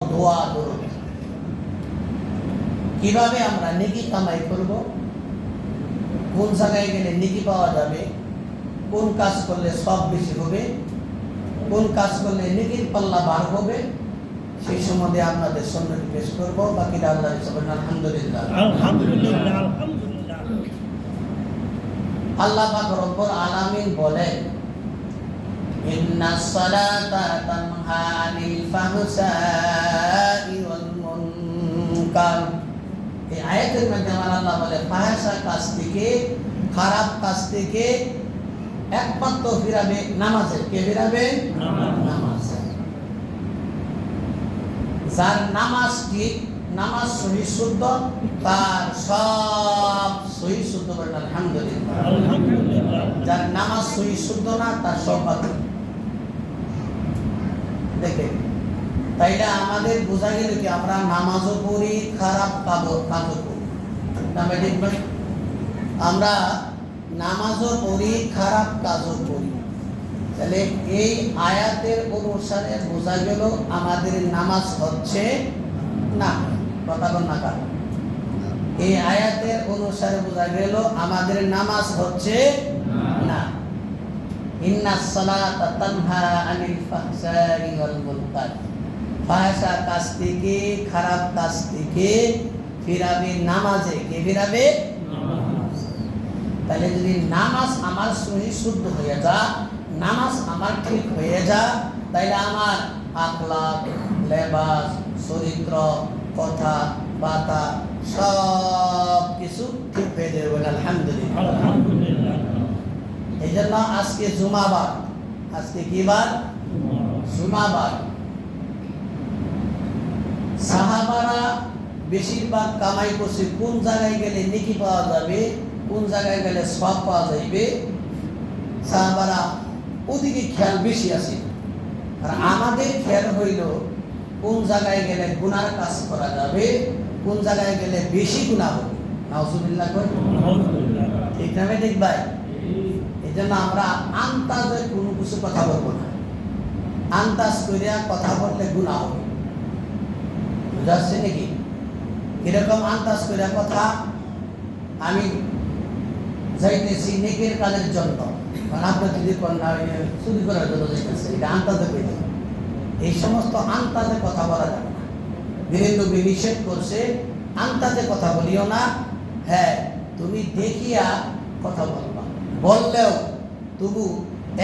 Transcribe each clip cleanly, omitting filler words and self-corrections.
দোয়া দরুদ। কিভাবে আমরা নেকি কামাই করব, কোন জায়গায় গেলে নেকি পাওয়া যাবে, কোন কাজ করলে সব বেশি হবে, কোন কাজ করলে নেকির পাল্লা বার হবে, সেই সম্বন্ধে আপনাদের সামনে পেশ করবো। বাকিটা আল্লাহ আলহামদুলিল্লাহ। আল্লাহ পাক রব্বুল আলামিন বলেন, ইন্নাস সালাতা তানহা আনিল ফাহশাই ওয়াল মুনকার। এই আয়াতের মধ্যে আল্লাহ বলে ফাহশা কাজ থেকে, খারাপ কাজ থেকে একমাত্র ফিরাবে নামাজে। কে ফিরাবে? নামাজ। যার নামাজ ঠিক, নামাজ সহি শুদ্ধ, তার সব সহি শুদ্ধ বলেন আলহামদুলিল্লাহ। যার নামাজ সহি শুদ্ধ না, তার সব বাতিল। দেখেন, তাইলে আমাদের বোঝা গেল কি আমরা নামাজও পড়ি, খারাপ কাজও করি। দেখবেন আমরা নামাজও পড়ি, খারাপ কাজও করি। তাহলে এই আয়াতের অনুসারে বোঝা গেল আমাদের নামাজ হচ্ছে না। কথা বল না কার? এই আয়াতের অনুসারে বোঝা গেল আমাদের নামাজ হচ্ছে না। ইন্নাস সালাতা তানহা আনিল ফাহশাই ওয়াল মুনকার। ফাহশা কাজ থেকে, খারাপ কাজ থেকে ফিরাবে নামাজে। কে ফিরাবে? তাহলে যদি নামাজ আমার সহি শুদ্ধ হয়ে যা, নামাজ আমার ঠিক হয়ে যা, তাইলে আমার আখলাক, লেবাস, চরিত্র, কথা বার্তা সব কিছু ঠিক হয়ে যাবে। আলহামদুলিল্লাহ। এই জন্য আজকে জুমাবার। আজকে কি বার? জুমাবার। সাহাবারা বেশিরভাগ কামাই করছে কোন জায়গায় গেলে নেকি পাওয়া যাবে, কোন জায়গায় গেলে সব পাওয়া যাইবে। সাহাবারা ওদিকে খেয়াল বেশি আছে। আর আমাদের খেয়াল হইল কোন জায়গায় গেলে গুনার কাজ করা যাবে, কোন জায়গায় গেলে বেশি গুনাহ হবে। নাউজুবিল্লাহ কই? ঠিক না ঠিক ভাই? এই জন্য আমরা আন্তাজে কোনো কিছু কথা বলবো না। আন্তাজ করিয়া কথা বললে গুনাহ হবে। বুঝাচ্ছে নাকি? কিরকম আন্তাজ করিয়া কথা? আমি যাইতেছি নেকের কাজের জন্য, আপনার যদি কন্যা চুরি করার জন্য যাইতেছে, এটা আন্তাজে কইতে। এই সমস্ত আন্তাজে কথা বলা যাবে না। বীরেন্দ্র নিষেধ করছে, আন্তাজে কথা বলিও না। হ্যাঁ, তুমি দেখিয়া কথা বলবা, বললেও তবু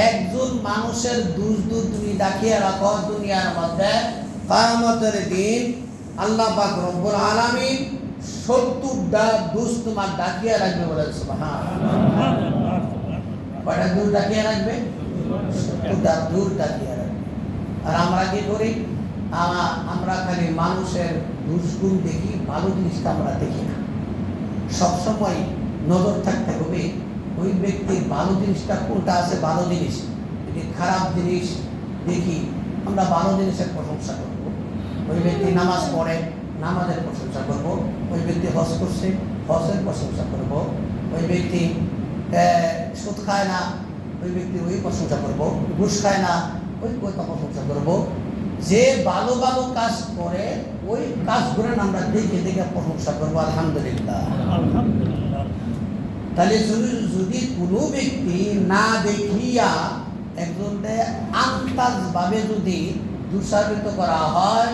একজন মানুষের দোষ তুমি দেখিয়া রাখো। দুনিয়ার মধ্যে কিয়ামতের দিন আল্লাহ পাক রব্বুল আলামিন 70টা দোষ তোমার ডাকিয়া রাখবে। বলে সুবহানাল্লাহ। কয়টা দূর ডাকিয়া রাখবে? 70টা দূর ডাকিয়া রাখবে। আর আমরা কি করি? আমরা খালি মানুষের দুষ্গুণ দেখি, ভালো জিনিসটা আমরা দেখি না। সবসময় নজর থাকতে হবে ওই ব্যক্তির ভালো জিনিসটা কোনটা আছে। ভালো জিনিস যদি খারাপ জিনিস দেখি, আমরা ভালো জিনিসের প্রশংসা করব। ওই ব্যক্তি নামাজ পড়ে, নামাজের প্রশংসা করব। ওই ব্যক্তি হজ করছে, হজের প্রশংসা করব। ওই ব্যক্তি সুদ খায় না, ওই ব্যক্তি ওই প্রশংসা করব। ঘুষ খায় না, ওই কথা প্রশংসা করব। যে ভালো ভালো কাজ করে ওই কাজগুলো আমরা দেখে দেখে প্রশংসা করবো। আলহামদুলিল্লাহ। তাহলে যদি কোনো ব্যক্তি না দেখিয়া একজনকে আন্তাজ ভাবে যদি দোষারোপিত করা হয়,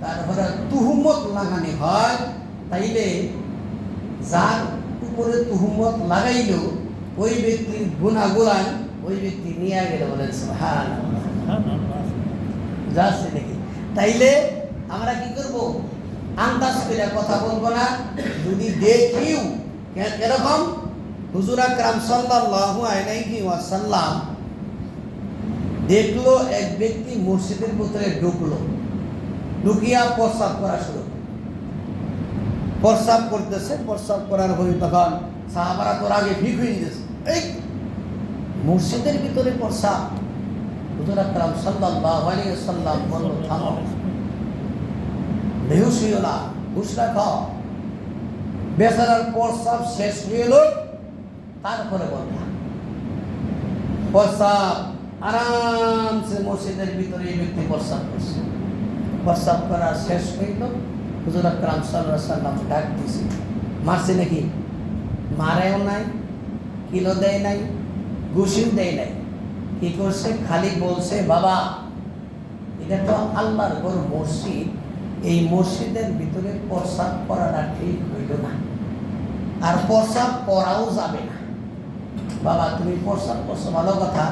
তারপরে তুহমত লাগানি হয়, তাইলে যার উপরে তুহমত লাগাইল ওই ব্যক্তির গুণাগুলান ওই ব্যক্তি নিয়ে গেল। বলেন সুবহানাল্লাহ। যাচ্ছে নাকি? তাইলে আমরা কি করব? আন্দাজ করে কথা বলবো না। যদি দেখিও এরকম হুজুর আকরাম সাল্লাল্লাহু আলাইহি ওয়াসাল্লাম দেখলো এক ব্যক্তি মসজিদের ভিতরে ঢুকলো, ঢুকিয়া প্রস্রাব করা শুরু। প্রস্রাব করতেছে, প্রস্রাব করার পরে তখন সাহাবারা তোর আগে ভিড় হয়ে গেছে। এই মসজিদের ভিতরে প্রস্রাব! হুজুর আকরাম সাল্লাল্লাহু আলাইহি ওয়াসাল্লাম বলল, থামো, বেহুশ হইও না, হুশ রাখো। বেচারার প্রস্রাব শেষ হয়ে এলো, তারপরে বললাম প্রস্রাব আরামসে মসজিদের ভিতরে এই ব্যক্তি প্রস্রাব করছে। প্রস্রাব করা শেষ হইল, হুজুর আকরাম সাল্লাল্লাহু আলাইহি সাল্লাম ডাক দিছে। মারছে নাকি? মারেও নাই, কিলো দেয় নাই, ঘুষিও দেয় নাই। কি করছে? খালি বলছে, বাবা এটা তো আল্লাহর ঘর মসজিদ, এই মসজিদের ভিতরে প্রস্রাব করাটা ঠিক হইল না, আর প্রস্রাব করাও যাবে না। বাবা তুমি প্রস্রাব করছো ভালো কথা,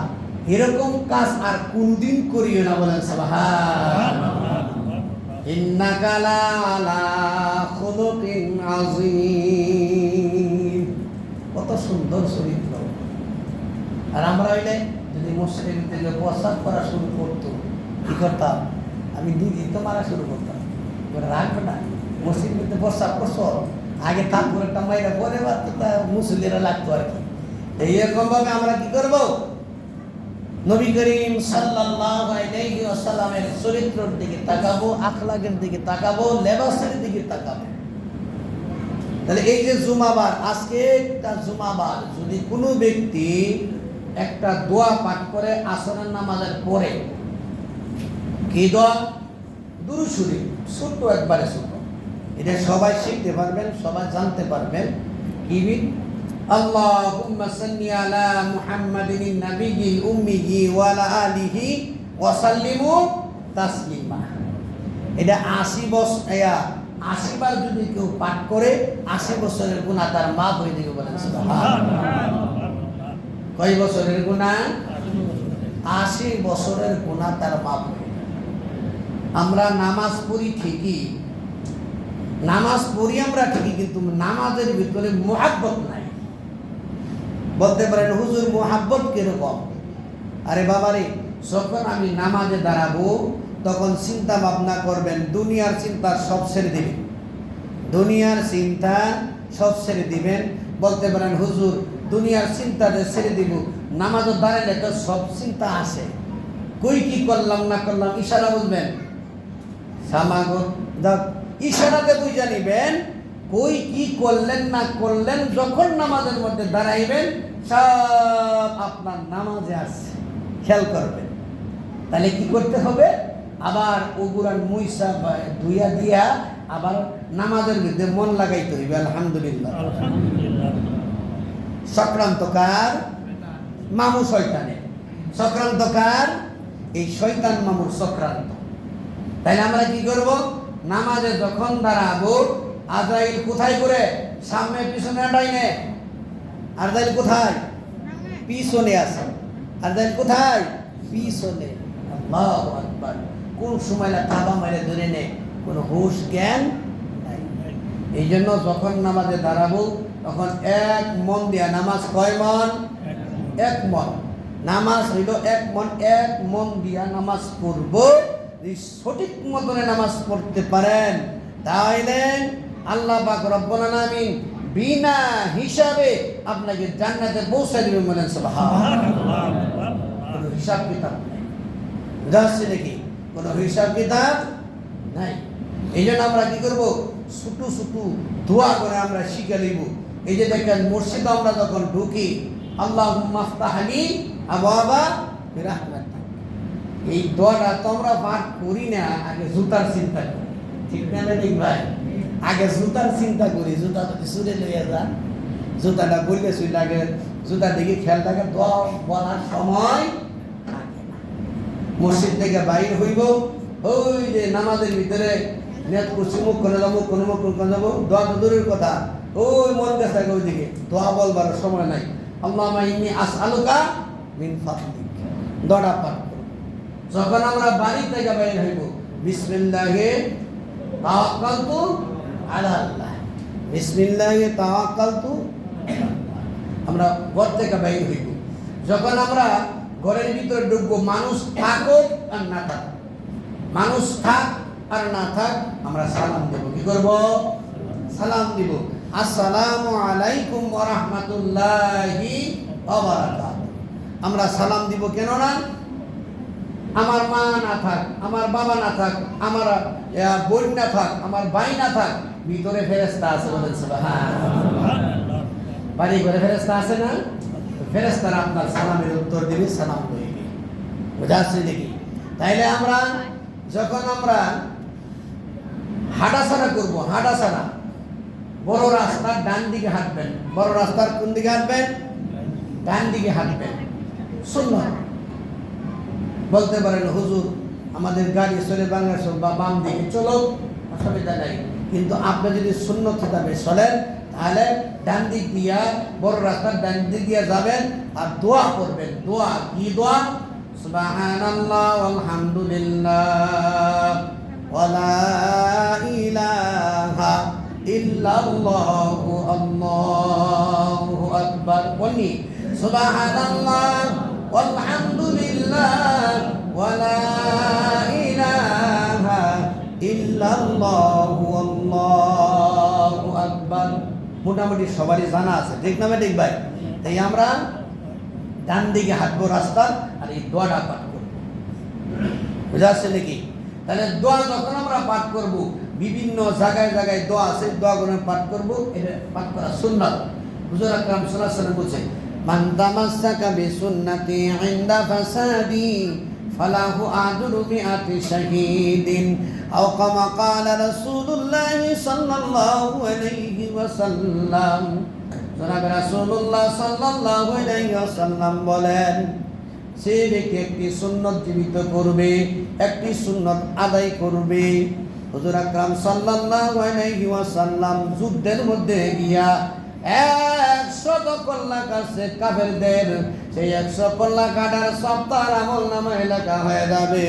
এরকম কাজ আর কোনদিন করিও না। বলেন সুবহানাল্লাহ। ইন্নাকা লাআলা খুলুকিন আযীম। কত সুন্দর চরিত্র। আর আমরা হইলে যদি মসজিদের ভিতরে প্রস্রাব করা শুরু করতো, কি করতাম? আমি দিদি তো মারা শুরু করতাম। রাখবে না, মসজিদের ভিতরে প্রস্রাব করছো, আগে তারপর একটা মাইরা পরে মুসল্লিরা লাগতো আর কি। এইরকম ভাবে আমরা কি করব? নবী করিম সাল্লাল্লাহু আলাইহি ওয়াসাল্লামের চরিত্রের দিকে তাকাবো, আখলাকের দিকে তাকাবো, লেবাসের দিকে তাকাবো। তাহলে এই যে জুমাবার, আজকে একটা জুমাবার, যদি কোনো ব্যক্তি একটা দোয়া পাঠ করে আসরের নামাজের পরে, কি দোয়া? দুরূদ শরীফ, ছোট্ট একবারে ছোট, এটা সবাই শিখতে পারবেন, সবাই জানতে পারবেন। কি? আল্লাহুম্মা সাল্লি আলা মুহাম্মাদিন নাবিয়্যিল উম্মিয়্যি ওয়া আলা আলিহি ওয়া সাল্লিমু তাসলিমা। এটা 80 বার যদি কেউ পাঠ করে 80 বছরের গুনাহ তার মাফ হয়ে যাবে। বলেন সুবহানাল্লাহ। কয় বছরের গুনাহ? 80 বছরের গুনাহ তার মাফ হয়ে যাবে। আমরা নামাজ পড়ি ঠিকই, নামাজ পড়ি আমরা ঠিকই, কিন্তু নামাজের ভিতরে মুহাব্বত নাই। বলতে পারেন হুজুর মুহাব্বত কিরকম? আরে বাবারে, যখন আমি নামাজে দাঁড়াবো তখন চিন্তা ভাবনা করবেন, দুনিয়ার চিন্তা সব ছেড়ে দিবেন, দুনিয়ার চিন্তা সব ছেড়ে দিবেন। বলতে পারেন হুজুর দুনিয়ার চিন্তা ছেড়ে দিব, নামাজে দাঁড়ালে তো সব চিন্তা আসে, কই কি করলাম না করলাম, ইশারা বুঝবেন, ইশারাতে বুঝে নিবেন কই কি করলেন না করলেন। যখন নামাজের মধ্যে দাঁড়াইবেন সব আপনার নামাজে আসছে, খেয়াল করবেন। তাহলে কি করতে হবে? আবার ওগুলার মুইসা ধুইয়া দিয়া আবার নামাজের মধ্যে মন লাগাইতে হইবে। আলহামদুলিল্লাহ। সক্রান্তকার মামু শয়তানের, সক্রান্তকার এই শয়তান মামুর সক্রান্ত। তাইলে আমরা কি করব? নামাজে যখন দাঁড়াবো, আজরাইল কোথায় করে? সামনে পিছনে ডাইনে। আজরাইল কোথায়? পিছনে আছে। আজরাইল কোথায়? পিছনে। আল্লাহু আকবার। কোন সময় কাবা মারে ধরে নেয়, কোনো হুঁশ জ্ঞান নাই। এই জন্য যখন নামাজে দাঁড়াবো তখন এক মন দিয়া, নামাজ কয় মন? এক মন। নামাজ হইল এক মন, এক মন দিয়া নামাজ পড়ব। যদি সঠিক মতনে নামাজ পড়তে পারেন তাহলে আল্লাহ পাক রব্বুল আলামিন বিনা হিসাবে আপনাকে জান্নাতে পৌঁছে দিবেন। বলেন সুবহানাল্লাহ। কোনো হিসাব কিতাব নাই, বুঝাচ্ছে নাকি? কোনো হিসাব কিতাব নাই। এই জন্য আমরা কি করবো? ছোটো ছোটো দোয়া করে আমরা শিখে নিব। এই যে দেখেন মসজিদে আমরা যখন ঢুকি, আল্লাহুম্মা আফতাহ লি আবওয়াবা বিরাহমাতিক, এই দোয়াটা তোমরা পাঠ করি না, আগে জুতার চিন্তা করি। ঠিক না ঠিক ভাই? আগে জুতার চিন্তা করি, জুতা যদি চুরে লইয়া যান, জুতাটা বললে চুলে আগে জুতা দিকে খেয়াল থাকে, দোয়া বলার সময় থাকে না। মসজিদ থেকে বাইর হইব, ওই যে নামাজের ভিতরে নেট করছি, মুখ করে যাবো, কোনো মুখ করে যাবো, দোয়া তো দূরের কথা, ওই মন গেছে ওইদিকে, দোয়া বলবার সময় নাই। আল্লাহুম্মা ইন্নী আসআলুকা মিন ফাদলিক, দোয়াটা পাঠ করব। যখন আমরা বাড়ি থেকে বাইর হইব, বিসমিল্লাহে তাওয়াক্কালতু আলাল্লাহ, বিসমিল্লাহে তাওয়াক্কালতু আলাল্লাহ। আমরা ঘর থেকে বাইর হইব, যখন আমরা ঘরের ভিতরে ঢুকবো, মানুষ থাকুক আর না থাক, মানুষ থাক আর না থাক, আমরা সালাম দেব। কি করব? সালাম দিব। আসসালামু আলাইকুম ওয়া রাহমাতুল্লাহি ওয়া বারাকাতুহু। আমরা সালাম দিব কেন না? আমার মা না থাক, আমার বাবা না থাক, আমার বোন না থাক, আমার ভাই না থাক, ভিতরে ফেরেশতা আছে। বলেন সুবহানাল্লাহ। বাড়ি ঘরে ফেরেশতা আছে না? ফেরেশতারা আপনার সালামের উত্তর দিবে, সালাম লইবে। বুঝাচ্ছে দেখি? তাইলে আমরা যখন আমরা হাঁটাছাড়া করবো, হাঁটাছাড়া। বড় রাস্তার ডান দিকে হাঁটবেন, বড় রাস্তার কোন দিকে হাঁটবেন? ডান দিকে হাঁটবেন, সুন্নাত। বলতে পারেন হুজুর আমাদের গাড়ি চলে বাংলাদেশ বা বাম দিকে, চলো, অসুবিধা নাই। কিন্তু আপনি যদি সুন্নত হিসাবে চলেন তাহলে ডান দিক দিয়া, বড় রাস্তার ডান দিক দিয়া যাবেন আর দোয়া করবেন। দোয়া কি দোয়া? সুবহানাল্লাহ ওয়ালহামদুলিল্লাহ ওয়ালা ইলাহা ইল্লাল্লাহু আল্লাহু আকবার। বলি সুবহানাল্লাহ ওয়ালহামদুলিল্লাহ ওয়ালা ইলাহা ইল্লাল্লাহু আল্লাহু আকবার। মোটামুটি সবারই জানা আছে, ঠিক না ঠিক ভাই? তাই আমরা ডান দিকে হাঁটবো রাস্তার আর এই দোয়াটা পাঠ করবো, বুঝা যাচ্ছে নাকি? তাহলে দোয়া যখন আমরা পাঠ করব, বিভিন্ন জায়গায় জায়গায় দোয়া আছে, দোয়াগুলো পাঠ করব, এটা পাঠ করা সুন্নাত। হুজুর আকরাম সাল্লাল্লাহু আলাইহি ওয়াসাল্লাম বলেছেন, মান তামাসসাকা বিসুন্নতি ইনদা ফাসাদি ফালাহু আজরু মিআতি শাহীদিন আও কামা ক্বালা রাসূলুল্লাহ সাল্লাল্লাহু আলাইহি ওয়াসাল্লাম। জনাবে রাসূলুল্লাহ সাল্লাল্লাহু আলাইহি ওয়াসাল্লাম বলেন, সে ব্যক্তি একটি সুন্নত জীবিত করবে, একটি সুন্নত আদায় করবে। হুজুর আকরাম সাল্লাল্লাহু আলাইহি ওয়াসাল্লাম যুদ্ধের মধ্যে গিয়া 100 কল্লা কাছে কাফেরদের, সেই 100 কল্লা কাটার সব তার আমল নামায় লেখা হয়ে যাবে।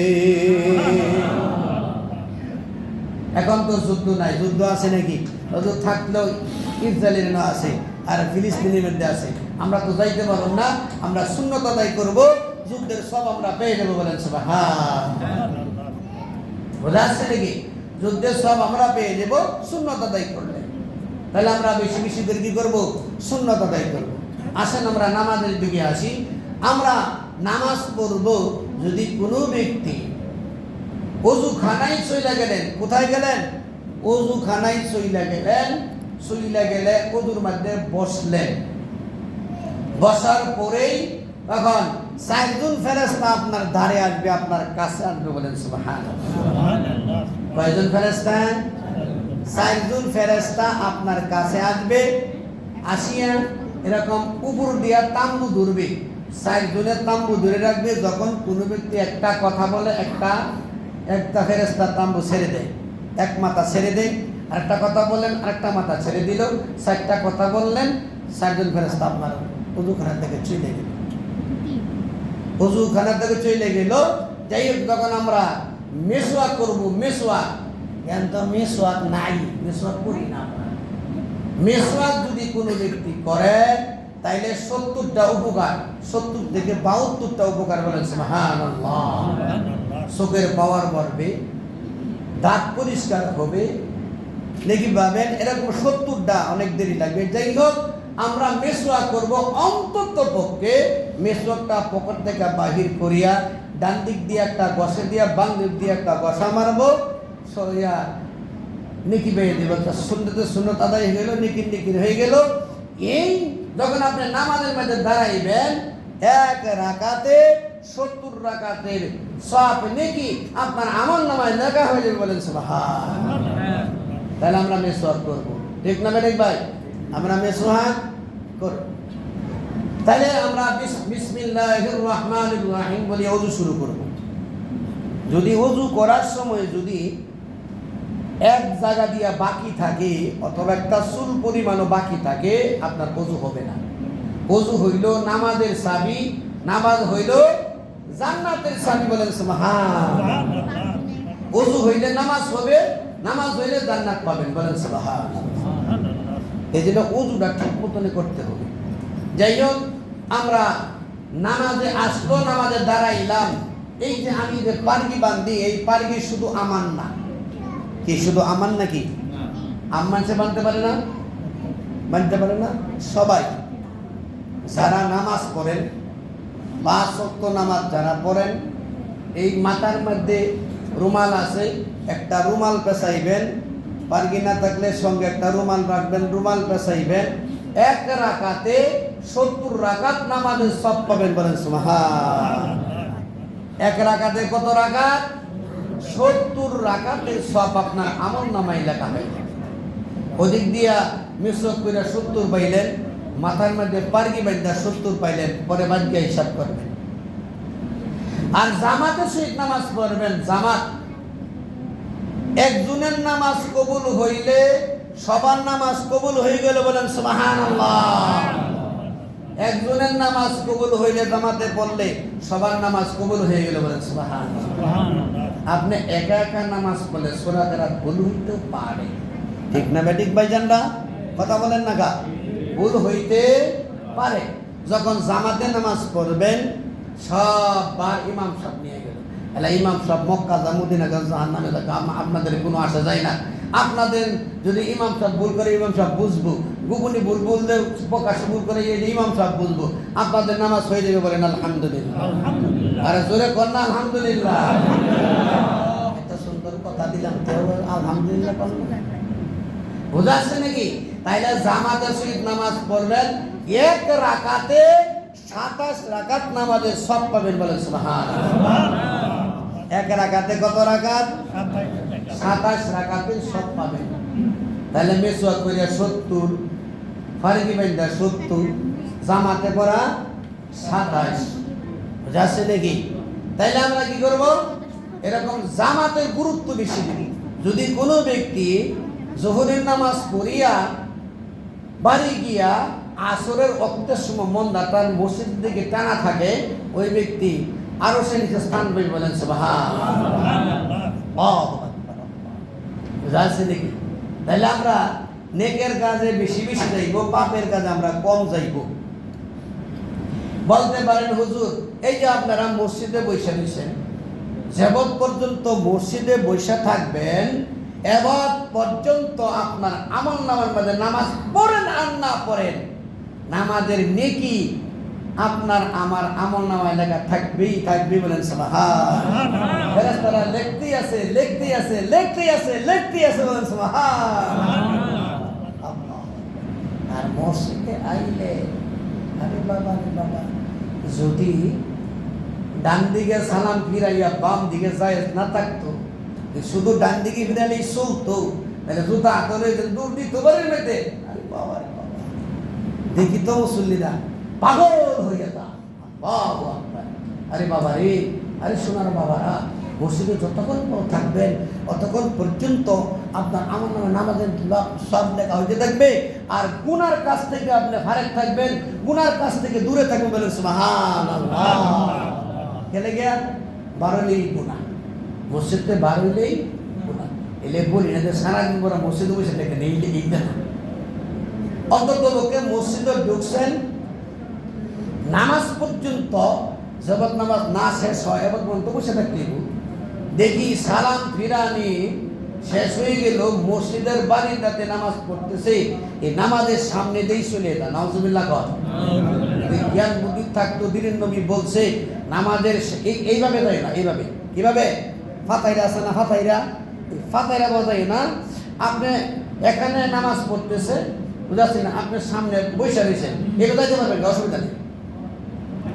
এখন তো যুদ্ধ নাই, যুদ্ধ আছে নাকি? যুদ্ধ থাকলেও ইসরায়েলের না আছে আর ফিলিস্তিনের মধ্যে আছে। আমরা তো যাইতে পারব না, আমরা সুন্নত আদায় করব, যুদ্ধের সব আমরা পেয়ে যাবো। বলেন সুবহানাল্লাহ। বোঝা যাচ্ছে নাকি? যুদ্ধের সব আমরা পেয়ে যাব সুন্নত আদায় করলে। তাহলে আমরা বেশি বেশি করে কি করবো? সুন্নত আদায় করব। আসেন আমরা নামাজের দিকে আসি। আমরা নামাজ পড়ব যদি কোনো ব্যক্তি ওযু খানায় চইলা গেলেন, কোথায় গেলেন? ওযু খানায় চইলা গেলেন, চইলা গেলে ওযুর মধ্যে বসলেন, বসার পরেই তখন 4 জন ফেরেশতা আপনার ধারে আসবে, আপনার কাছে আসবে। বলেন সুবহানাল্লাহ। কয়জন ফেরেশতা? 4 জন ফেরেশতা আপনার কাছে আসবে। আসিয়া এরকম উপর দিয়া তাম্বু ধরবে, 4 জনের তাম্বু ধরে রাখবে। যখন কোনো ব্যক্তি একটা কথা বলে, একটা ফেরেশতা তাম্বু ছেড়ে দেয়, এক মাথা ছেড়ে দেয়। আরেকটা কথা বললেন, আরেকটা মাথা ছেড়ে দিল। 4টা কথা বললেন, 4 জন ফেরেশতা আপনার ওযুখানা থেকে চলে গেল, ওযুখানা থেকে চলে গেল। যাই হোক, যখন আমরা মেসওয়াক করব, মেসওয়াক তো মেসওয়াক নাই, মেসওয়াক করি না আমরা। মেসওয়াক যদি কোনো ব্যক্তি করে তাইলে 70টা উপকার, 70 থেকে 72টা উপকার। বলেন সুবহানাল্লাহ। চোখের পাওয়ার বাড়বে, দাঁত পরিষ্কার হবে, নাকি ভাবেন এরকম 70টা, অনেক দেরি লাগবে। যাই হোক, আমরা মেসওয়াক করব। অন্তত পক্ষে মেসওয়াকটা পকেট থেকে বাহির করিয়া ডান দিক দিয়ে একটা গসে দিয়া, বাম দিক দিয়ে একটা গসা মারবো, সরিয়া নেকি পেয়ে দেব। সুন্নত আদায় হয়ে গেল, নেকির হয়ে গেল। এই যখন আপনি নামাজের মধ্যে দাঁড়াইবেন, 1 রাকাতে 70 রাকাতের সওয়াব নেকি আপনার আমল নামায় লেখা হয়ে যাবে। বলেন সুবহানাল্লাহ। তাহলে আমরা মেসওয়াক করব, ঠিক না ঠিক ভাই? আমরা মেসওয়াক করব। তাহলে আমরা বিসমিল্লাহির রহমানির রহিম বলে ওযু শুরু করব। যদি ওযু করার সময় যদি এক জায়গা দিয়া বাকি থাকে অথবা একটা চুল পরিমাণও বাকি থাকে, আপনার ওযু হবে না। ওযু হইল নামাজের চাবি, নামাজ হইল জান্নাতের চাবি। বলেন সুবহানাল্লাহ। ওযু হইলে নামাজ হবে, নামাজ হইলে জান্নাত পাবেন। বলেন সুবহানাল্লাহ। এজন্য ওযুটা ঠিক মতন করতে হবে। যাই হোক, আমরা নামাজে আসলো, নামাজে দাঁড়াইলাম। এই যে আমি যে পারগি বান্ধি, এই পারগি শুধু আমার না। কি শুধু আমার নাকি? আম্মান সে বানতে পারে না, বানতে পারে না সবাই। যারা নামাজ পড়েন, 5 ওয়াক্ত নামাজ যারা পড়েন, এই মাথার মধ্যে রুমাল আছে, একটা রুমাল পেঁচাইবেন। পারগি না থাকলে সঙ্গে একটা রুমাল রাখবেন, রুমাল পেঁচাইবেন। 1 রাকাতে 70 রাকাত নামাজের সওয়াব পাবেন। বলেন সুবহানাল্লাহ। 1 রাকাতে কত রাকাত? 70 রাকাতের সব আপনার আমল নামায় লেখা হয়। ওদিক দিয়া মিশ্রক করে 70 পাইলেন, মাথার মধ্যে পারগি বান্ধা 70 পাইলেন, পরে বাদ গিয়ে হিসাব করবেন। আর জামাতে সহিত নামাজ পড়বেন। জামাত একজনের নামাজ কবুল হইলে সবার নামাজ কবুল হয়ে গেল, বলেন সুবহানাল্লাহ। একজনের নামাজ কবুল হইলে জামাতে পড়লে সবার নামাজ কবুল হয়ে গেল, বলেন সুবহানাল্লাহ। আপনি একা একা নামাজ পড়লে সূরা কেরাত ভুল হইতে পারে, ঠিক না বেঠিক ভাইজানরা? কথা বলেন না গা? ভুল হইতে পারে। যখন জামাতে নামাজ পড়বেন সববার ইমাম সাহেব নিয়ে গেল, এলা ইমাম সাহেব মক্কা যা মদিনা যা জাহান্নামে যা, আপনাদের কোনো আসা যায় না। আপনাদের যদি ইমাম সাহেব ভুল করে ইমাম সাহেব বুঝবো, গোপনে ভুল বললে প্রকাশ্যে ভুল করে ইমাম সাহেব বুঝবো, আপনাদের নামাজ হয়ে যাবে, বলেন আলহামদুলিল্লাহ। আরে জোরে কর না আলহামদুলিল্লাহ। এত সুন্দর কথা দিলাম, কেউ আলহামদুলিল্লাহ করল না। বুঝাচ্ছে নাকি? তাইলে জামাতের সহিত নামাজ পড়বেন, এক রাকাতে 27 রাকাত নামাজের সব পাবেন, বলেন সুবহানাল্লাহ। এক রাকাতে কত রাকাত? 27 রাকাতের সব পাবেন। তাহলে মিসওয়াক করিয়া 70, ফারগি বান্ধা 70, জামাতে পড়া 27। বুঝাচ্ছে নাকি? তাইলে আমরা কি করব? এরকম জামাতের গুরুত্ব বেশি দিই। যদি কোনো ব্যক্তি জোহরের নামাজ পড়িয়া বাড়ি গিয়া আসরের ওয়াক্তের সময় মন্দাটার মসজিদের দিকে টানা থাকে, ওই ব্যক্তি আরো সে নিচে স্থান পাই, বলেন সুবহানাল্লাহ। বুঝাচ্ছে নাকি? তাহলে আমরা নেকের কাজে বেশি বেশি যাইব, পাপের কাজে আমরা কম যাইব। বলতে পারেন হুজুর, এই যে আপনারা মসজিদে বসে রয়েছেন, যেবত পর্যন্ত মসজিদে বসে থাকবেন এবার পর্যন্ত আপনার আমল নামার মধ্যে নামাজ পড়েন আর না পড়েন, নামাজের নেকি আপনার আমার আমল নামায় লেখা থাকবেই থাকবে, বলেন সুবহানাল্লাহ। ফেরেশতারা লিখতেই আছে, লিখতেই আছে, লিখতেই আছে, লিখতেই আছে, বলেন সুবহানাল্লাহ। আর মসজিদে আইলে আরে বাবা রে বাবা, যদি ডান দিকে সালাম ফিরাইয়া বাম দিকে যায় না থাকতো, শুধু ডান দিকে ফিরালেই চলতো, তাহলে জুতা হাতলে দূর দিত বাড়ির মধ্যে। আরে বাবা রে বাবা, দেখি তো মুসল্লিরা পাগল হইয়া যা। আরে বাবা রে, আরে সোনার বাবারা, মসজিদে যতক্ষণ থাকবেন অতক্ষণ পর্যন্ত আপনার আমার নামে নামাজের সব লেখা হইতে থাকবে, আর গুনার কাছ থেকে আপনি ফারেক থাকবেন, গুনার কাছ থেকে দূরে থাকবেন, বলেন সুবহানাল্লাহ। খেলে গিয়া বারোলেই গুনাহ, মসজিদে বারোলেই গুনাহ। এলে বলি না যে সারাদিন পরে মসজিদে বসে দেখেন, এই না। অন্তত লোকে মসজিদে ঢুকছেন, নামাজ পর্যন্ত জবত নামাজ না শেষ হয় এবার পর্যন্ত বসে থাকতে দেখি সালাম ফিরানি শেষ হয়ে গেল, মসজিদের বাড়িটাতে নামাজ পড়তেছে, এই নামাজের সামনে দিয়ে চলে যেত। নাউজুবিল্লাহ কর। জ্ঞান বুদ্ধি থাকতো, দিনের নবী বলছে নামাজের এইভাবে যায় না, এইভাবে কিভাবে ফাতাইরা আছে না, ফাতাইরা বাজায় না। আপনি এখানে নামাজ পড়তেছে, বুঝাচ্ছি না, আপনার সামনে বসে রয়েছেন, এটা যাইতে পারবেন, অসুবিধা নেই।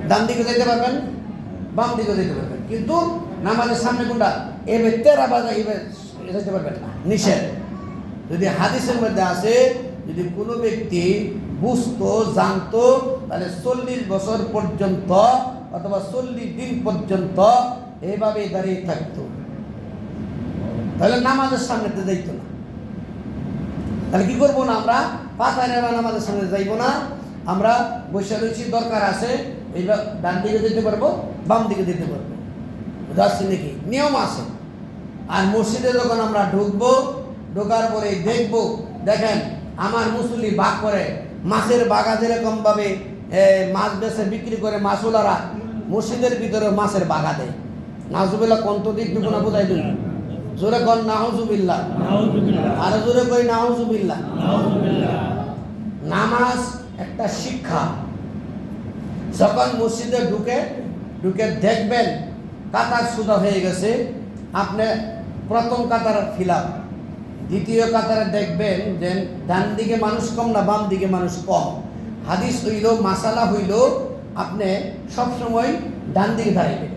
ডান দিকে যেতে পারবেন, বাম দিকে যেতে পারবেন, কিন্তু নামাজের সামনে কোনটা এবার তেরা বাজা এবার যেতে পারবেন না, নিষেধ। যদি হাদিসের মধ্যে আসে, যদি কোনো ব্যক্তি বুঝতো জানতো, তাহলে 40 বছর পর্যন্ত অথবা 40 দিন পর্যন্ত এইভাবে দাঁড়িয়ে থাকতো, তাহলে নামাজের সামনেতে যাইতো না। তাহলে কি করবো না, আমরা পাতায় নামাজের সামনে যাইবো না, আমরা বসে রয়েছি, দরকার আছে এইবার ডান দিকে যেতে পারবো, বাম দিকে যেতে পারবো, বুঝাচ্ছি নাকি? নিয়ম আছে। আর মসজিদে যখন আমরা ঢুকবো, ঢোকার পরে দেখবো, দেখেন আমার মুসল্লি ভাগ করে, মাছের বাগা যেরকম ভাবে মাছ বেছে বিক্রি করে মাছওয়ালারা, মসজিদের ভিতরে মাছের বাগা দেয়। নাউজুবিল্লাহ কন্ত দিক দুগুণ বোঝাই দিন, জোরে কর নাউজুবিল্লাহ, আর জোরে কই নাউজুবিল্লাহ। নামাজ একটা শিক্ষা। যখন মসজিদে ঢুকে দেখবেন কাতার সোজা হয়ে গেছে, আপনি প্রথম কাতার ফিলাপ, দ্বিতীয় কাতারে দেখবেন যে ডান দিকে মানুষ কম না বাম দিকে মানুষ কম। হাদিস হইল, মাসালা হইল, আপনি সবসময় ডান দিকে দাঁড়াইবেন।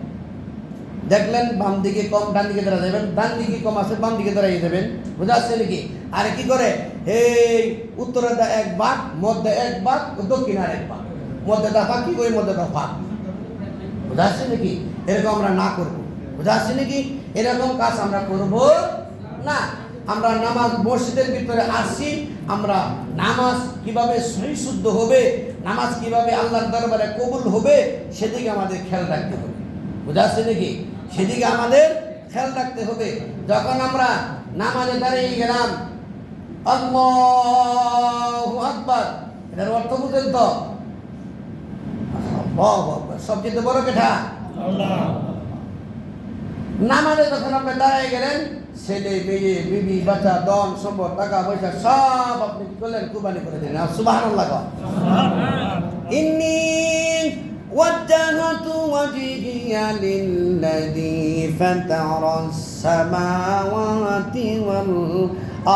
দেখলেন বাম দিকে কম ডান দিকে দাঁড়া যাবেন, ডান দিকে কম আছে বাম দিকে দাঁড়িয়ে যাবেন, বুঝা যাচ্ছে নাকি? আর কি করে এই উত্তরে দা এক ভাগ, মধ্যে এক ভাগ, দক্ষিণ আর এক ভাগ, মধ্যে দা ফাঁক, কি করে মধ্যে দা ফাঁক, বুঝা যাচ্ছে নাকি? এরকম আমরা না করবো, বুঝা যাচ্ছে নাকি? এরকম কাজ আমরা করব না। আমরা নামাজ মসজিদের ভিতরে আসছি, আমরা নামাজ কিভাবে সহি শুদ্ধ হবে, নামাজ কিভাবে আল্লাহর দরবারে কবুল হবে, সেদিকে আমাদের খেয়াল রাখতে হবে, বুঝা যাচ্ছে নাকি? সেদিকে আমাদের খেয়াল রাখতে হবে। যখন আমরা নামাজে দাঁড়িয়ে গেলাম, আল্লাহু আকবার, এটার অর্থ বুঝেন তো? আল্লাহু আকবার, সবচেয়ে বড় কথা আল্লাহ। নামাজে যখন আপনি দাঁড়িয়ে গেলেন, ছেলে মেয়ে বিবি বাচ্চা ধন সম্পদ টাকা পয়সা সব আপনি কি করলেন? কুরবানি করে দিলেন। সুবহানাল্লাহ। ইন্নী ওয়াজ্জাহতু ওয়াজহিয়া লিল্লাযী ফাতারাস সামাওয়াতি ওয়াল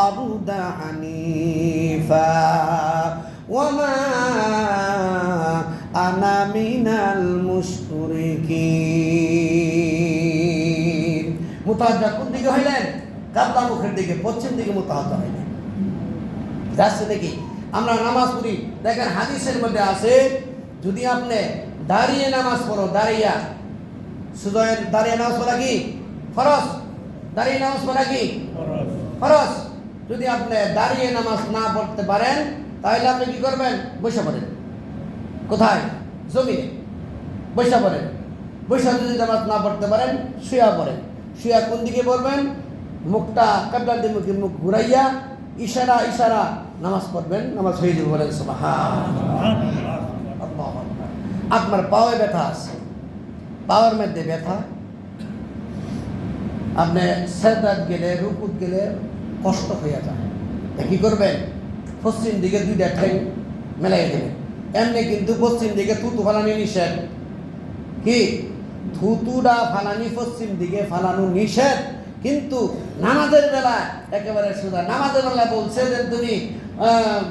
আরদা হানিফা ওয়া মা আনা মিনাল মুশরিকিন। মুতাওয়াজ্জা কোন দিকে হইলেন? কাবলা মুখের দিকে, পশ্চিম দিকে মুতাওয়াজ্জা হইলেন। যাচ্ছে নাকি? আমরা নামাজ পড়ি, দেখেন হাদিসের মধ্যে আছে, যদি আপনি দাঁড়িয়ে নামাজ পড়ো, দাঁড়িয়ে সুজয়ের দাঁড়িয়ে নামাজ পড়া কি ফরজ? দাঁড়িয়ে নামাজ পড়া কি ফরজ? যদি আপনি দাঁড়িয়ে নামাজ না পড়তে পারেন, তাহলে আপনি কি করবেন? বসে পড়েন। কোথায়? জমিনে বসে পড়েন। বসে যদি নামাজ না পড়তে পারেন, শুয়া পড়েন। শুয়া কোন দিকে পড়বেন? মুখটা কিবলার দিকে মুখ ঘুরাইয়া ইশারা ইশারা নামাজ পড়বেন, নামাজ হয়ে যাবে। বলেন সুবহানাল্লাহ। আপনার পাওয়ে ব্যথা আছে, পাওয়ার মধ্যে ব্যথা, আপনি সেজদাত গেলে রুকুত গেলে কষ্ট হয়ে যায়, কি করবেন? পশ্চিম দিকে দুইটা ঠ্যাং মেলাই দেবেন। এমনি কিন্তু পশ্চিম দিকে থুতু ফালানি নিষেধ। কি? থুতুটা ফালানি পশ্চিম দিকে ফালানো নিষেধ, কিন্তু নামাজের বেলা একেবারে সোজা। নামাজের বেলা বলছে যে তুমি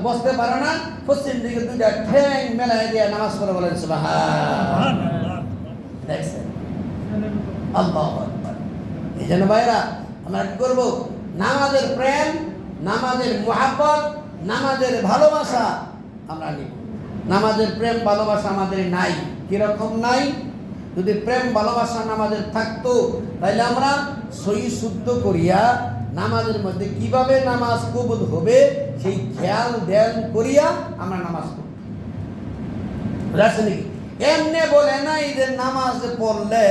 বসতে পারো না, পশ্চিম দিকে দুইটা ঠ্যাং মেলাই দিয়ে নামাজ পড়ে। বলেন সুবহানাল্লাহ। দেখছেন? আল্লাহু আকবার। এই জন্য ভাইরা আমরা কি করবো? নামাজের প্রেম, নামাজের মুহাব্বত, নামাজের ভালোবাসা আমরা নিব। নামাজের প্রেম ভালোবাসা আমাদের নাই। কিরকম নাই? যদি প্রেম ভালোবাসা নামাজের থাকতো, তাহলে আমরা সহি শুদ্ধ করিয়া নামাজের মধ্যে কিভাবে নামাজ কবুল হবে সেই খেয়াল ধ্যান করিয়া আমরা নামাজ পড়ব। রাসূল এমনি বলে নাই যে নামাজ পড়লে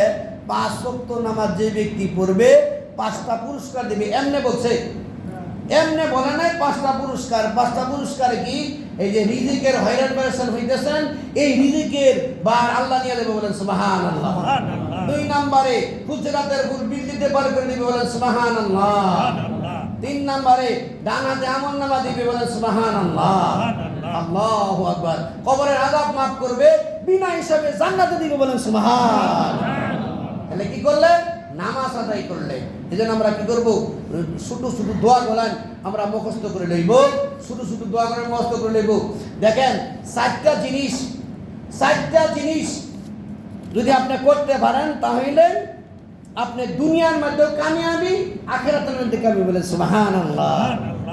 5 ওয়াক্ত নামাজ যে ব্যক্তি পড়বে 5টা পুরস্কার দেবে, এমনি বলছে। এমনি বলে নাই 5টা পুরস্কার। 5টা পুরস্কার কি? এই যে রিজিকের হয়রান পেরেশান হইতেছেন, এই রিজিকের বার আল্লাহ নিয়ে দেবে। বলেন সুবহানাল্লাহ। 2 নম্বরে হুজরাতের ফুল বিল্ডিতে পার করে দিবে। বলেন সুবহানাল্লাহ। 3 নম্বরে ডানাতে আমলনামা দিবে। বলেন সুবহানাল্লাহ। আল্লাহু আকবার। কবরের আযাব maaf করবে, বিনা হিসাবে জান্নাতে দিবে। বলেন সুবহানাল্লাহ। তাহলে কি করলে? নামাজ আদায় করলে। এজন্য আমরা কি করব? ছোট ছোট দোয়া বলেন আমরা মুখস্থ করে লইব, ছোট ছোট দোয়া করে মুখস্থ করে লইব। দেখেন 4টা জিনিস যদি আপনি করতে পারেন, তাহলে আপনি দুনিয়ার মধ্যে কামিয়াবি, আখিরাতের মধ্যে কামিয়াবি। বলেন সুবহানাল্লাহ।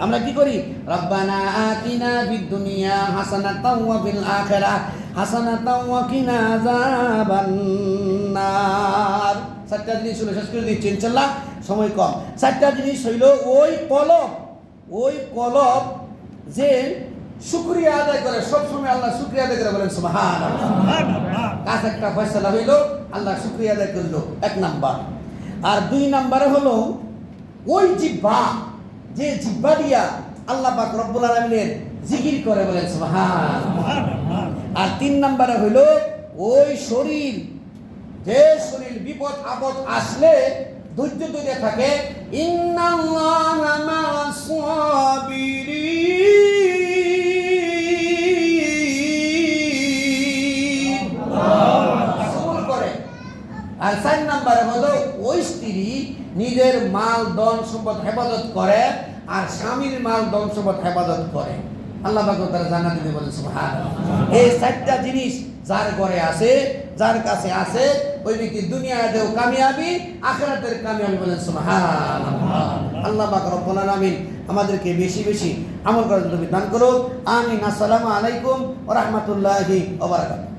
আমরা কি করি? রব্বানা আতিনা ফিদ দুনিয়া হাসানাতাও ওয়া ফিল আখিরাহ হাসানাতাও ওয়া কিনা আযাবান নার। 4টা জিনিস হলো, শেষ করে দিচ্ছি ইনশাআল্লাহ, সময় কম। 4টা জিনিস হইল ওই কলব যে শুকরিয়া আদায় করে, সবসময় আল্লাহ শুকরিয়া আদায় করে। বলেন সুবহানাল্লাহ। কাজ একটা ফয়সালা হইল, আল্লাহ শুকরিয়া আদায় করলো, 1 নাম্বার। আর 2 নাম্বারে হলো ওই জিহ্বা, যে জিহ্বা দিয়া আল্লাহ পাক রব্বুল আলামিনের জিকির করে। বলেন সুবহানাল্লাহ। আর 3 নাম্বারে হইল ওই শরীর, যে শরীর বিপদ আপদ আসলে ধৈর্য ধরে থাকে। ইন্নাল্লাহা মা'আস সাবিরিন, সবর করে। আর 4 নম্বরে হলো ওই স্ত্রী নিজের মাল ধন সম্পদ হেফাজত করে আর স্বামীর মাল ধন সম্পদ হেফাজত করে। আল্লাহ পাক তাআলা জান্নাত দিতে। বলেন সুবহানাল্লাহ। এই 4টা জিনিস যার ঘরে আছে, যার কাছে আছে, ওই ব্যক্তি দুনিয়াতেও কামিয়াবি, আখিরাতের কামিয়াবি। বলেন সুবহানাল্লাহ। আল্লাহ পাক রব্বুল আলামিন আমাদেরকে বেশি বেশি আমল করার তৌফিক দান করুন। আমিন। আসসালামু আলাইকুম ওয়া রাহমাতুল্লাহি ওয়া বারাকাতুহু।